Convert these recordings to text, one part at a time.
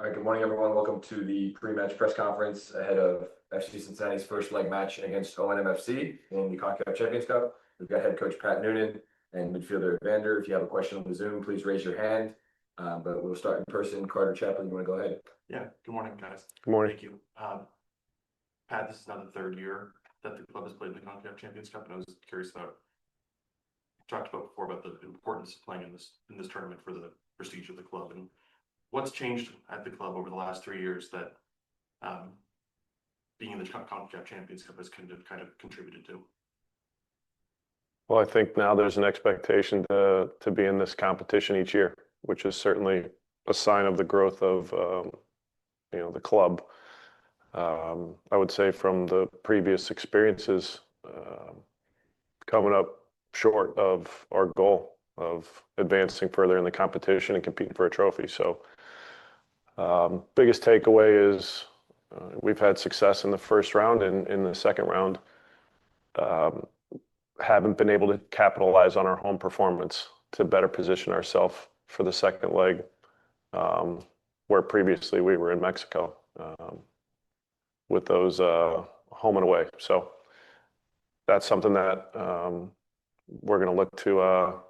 All right, good morning, everyone. Welcome to the pre-match press conference ahead of FC Cincinnati's first leg match against O&M FC in the CONCACAF Champions Cup. We've got head coach Pat Noonan and midfielder Evander. If you have a question on the Zoom, please raise your hand. But we'll start in person. Carter Chaplin, you want to go ahead? Yeah, good morning, guys. Good morning. Thank you. Pat, this is now the third year that the club has played in the CONCACAF Champions Cup, and I was curious about, you talked about before about the importance of playing in this tournament for the prestige of the club, and what's changed at the club over the last 3 years that being in the CONCACAF Champions Cup has kind of contributed to? Well, I think now there's an expectation to be in this competition each year, which is certainly a sign of the growth of the club. I would say from the previous experiences, coming up short of our goal of advancing further in the competition and competing for a trophy. So biggest takeaway is we've had success in the first round, and in the second round haven't been able to capitalize on our home performance to better position ourselves for the second leg, where previously we were in Mexico with those home and away. So that's something that we're going to look to,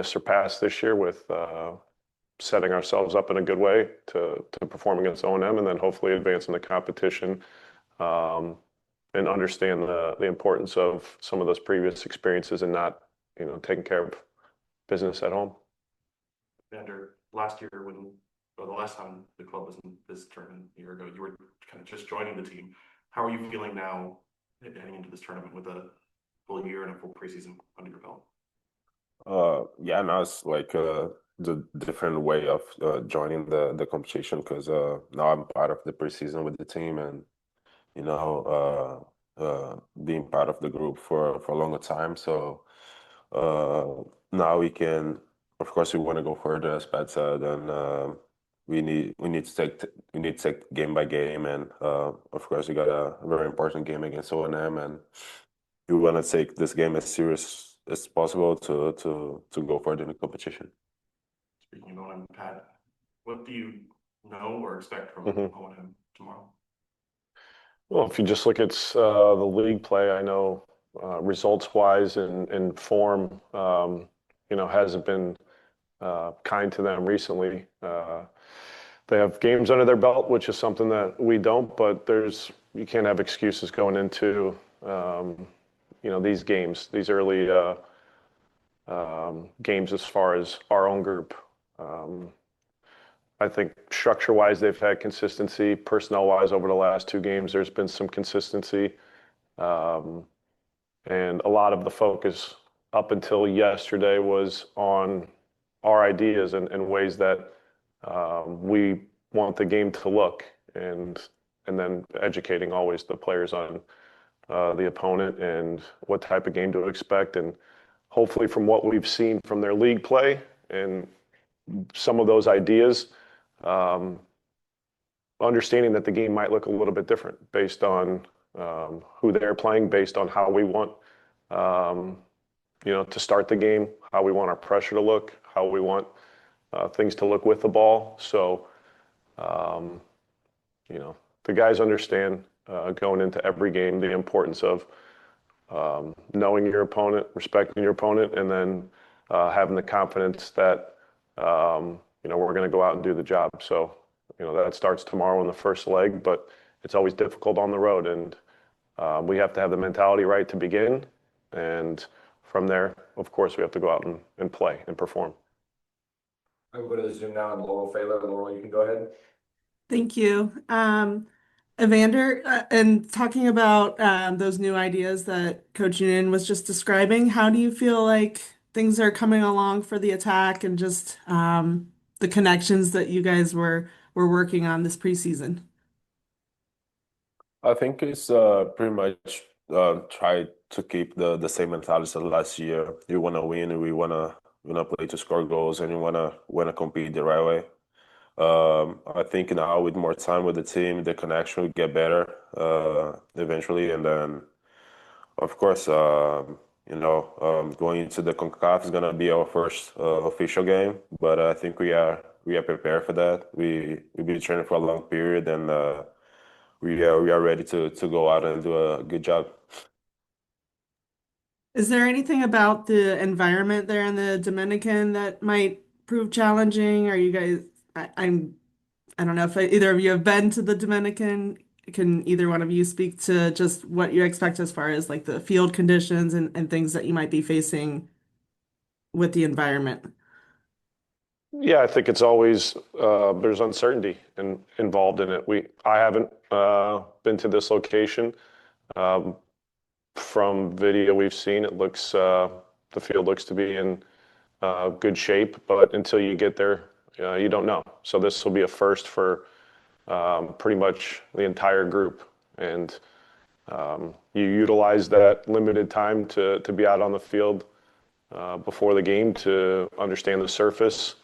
surpass this year with setting ourselves up in a good way to perform against O&M, and then hopefully advance in the competition and understand the importance of some of those previous experiences and not, taking care of business at home. Evander, last year the last time the club was in this tournament a year ago, you were kind of just joining the team. How are you feeling now heading into this tournament with a full year and a full preseason under your belt? Now it's like the different way of joining the competition, because now I'm part of the preseason with the team, and being part of the group for a longer time. So now we can, of course, we want to go further, as Pat said, and we need to take game by game, and of course we got a very important game against O&M, and we want to take this game as serious as possible to go further in the competition. Speaking of O&M, Pat, what do you know or expect from O&M tomorrow? Well, if you just look at the league play, I know results-wise and form, hasn't been kind to them recently. They have games under their belt, which is something that we don't, but you can't have excuses going into these games, these early games as far as our own group. I think structure-wise, they've had consistency. Personnel-wise, over the last 2 games, there's been some consistency. And a lot of the focus up until yesterday was on our ideas and ways that we want the game to look, and then educating always the players on the opponent and what type of game to expect. And hopefully from what we've seen from their league play and some of those ideas, understanding that the game might look a little bit different based on who they're playing, based on how we want to start the game, how we want our pressure to look, how we want things to look with the ball. So the guys understand going into every game the importance of knowing your opponent, respecting your opponent, and then having the confidence that we're going to go out and do the job. So that starts tomorrow in the first leg, but it's always difficult on the road, and we have to have the mentality right to begin, and from there, of course, we have to go out and play and perform. I will go to the Zoom now, and Laurel Failer. Laurel, you can go ahead. Thank you. Evander, and talking about those new ideas that Coach Noonan was just describing, how do you feel like things are coming along for the attack and just the connections that you guys were working on this preseason? I think it's pretty much try to keep the same mentality as last year. You want to win, and we want to play to score goals, and you want to compete the right way. I think now with more time with the team, the connection will get better eventually, and then of course going into the CONCACAF is gonna be our first official game. But I think we are we are prepared for that. We've been training for a long period, and we are ready to go out and do a good job. Is there anything about the environment there in the Dominican that might prove challenging? Are you guys, I don't know if either of you have been to the Dominican. Can either one of you speak to just what you expect as far as like the field conditions and things that you might be facing with the environment? Yeah, I think it's always there's uncertainty involved in it. I haven't been to this location. From video we've seen, it looks the field looks to be in good shape, but until you get there, you don't know. So this will be a first for pretty much the entire group, and you utilize that limited time to be out on the field before the game to understand the surface,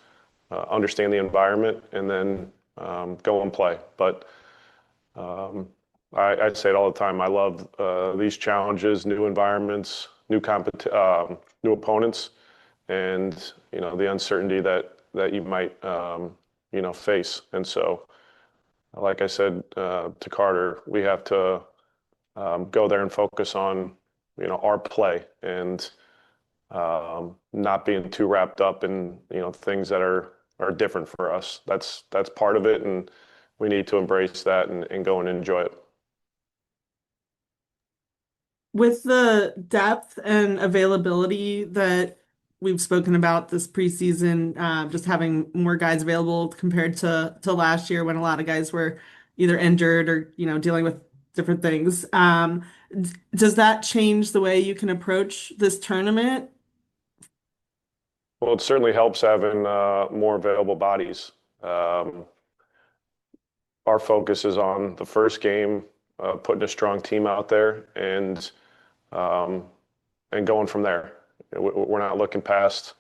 understand the environment, and then go and play. But I say it all the time. I love these challenges, new environments, new opponents, and the uncertainty that you might face. And so, like I said to Carter, we have to go there and focus on our play and not being too wrapped up in things that are different for us. That's part of it, and we need to embrace that and go and enjoy it. With the depth and availability that we've spoken about this preseason, just having more guys available compared to last year when a lot of guys were either injured or dealing with different things. Does that change the way you can approach this tournament? Well, it certainly helps having more available bodies. Our focus is on the first game, putting a strong team out there, and going from there. We're not looking past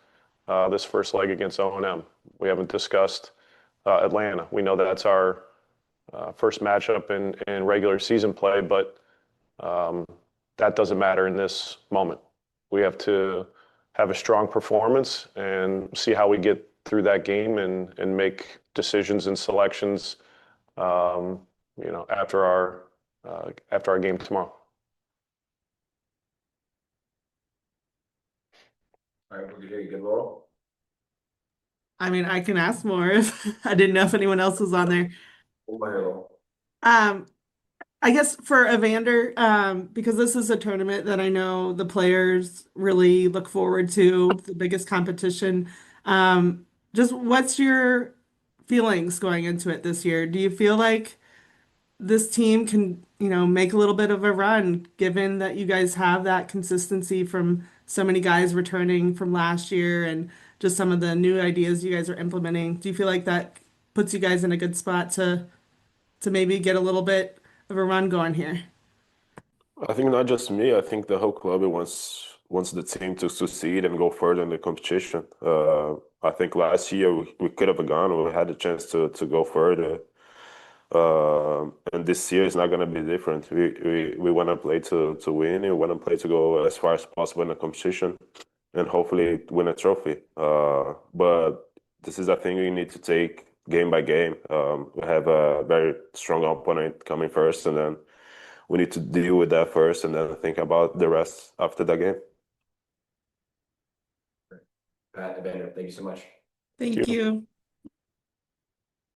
this first leg against O&M. We haven't discussed Atlanta. We know that's our first matchup in regular season play, but that doesn't matter in this moment. We have to have a strong performance and see how we get through that game and make decisions and selections, after our game tomorrow. All right, we're good. Good, Laurel. I mean, I can ask more if I didn't know if anyone else was on there. Over here, Laurel. Um, I guess for Evander, because this is a tournament that I know the players really look forward to, the biggest competition. Just what's your feelings going into it this year? Do you feel like this team can, make a little bit of a run, given that you guys have that consistency from so many guys returning from last year and just some of the new ideas you guys are implementing? Do you feel like that puts you guys in a good spot to maybe get a little bit of a run going here? I think not just me. I think the whole club wants the team to succeed and go further in the competition. I think last year we could have gone. We had a chance to go further. And this year is not going to be different. We want to play to win. We want to play to go as far as possible in the competition and hopefully win a trophy. But this is a thing we need to take game by game. We have a very strong opponent coming first, and then we need to deal with that first and then think about the rest after that game. Pat, Evander, thank you so much. Thank you.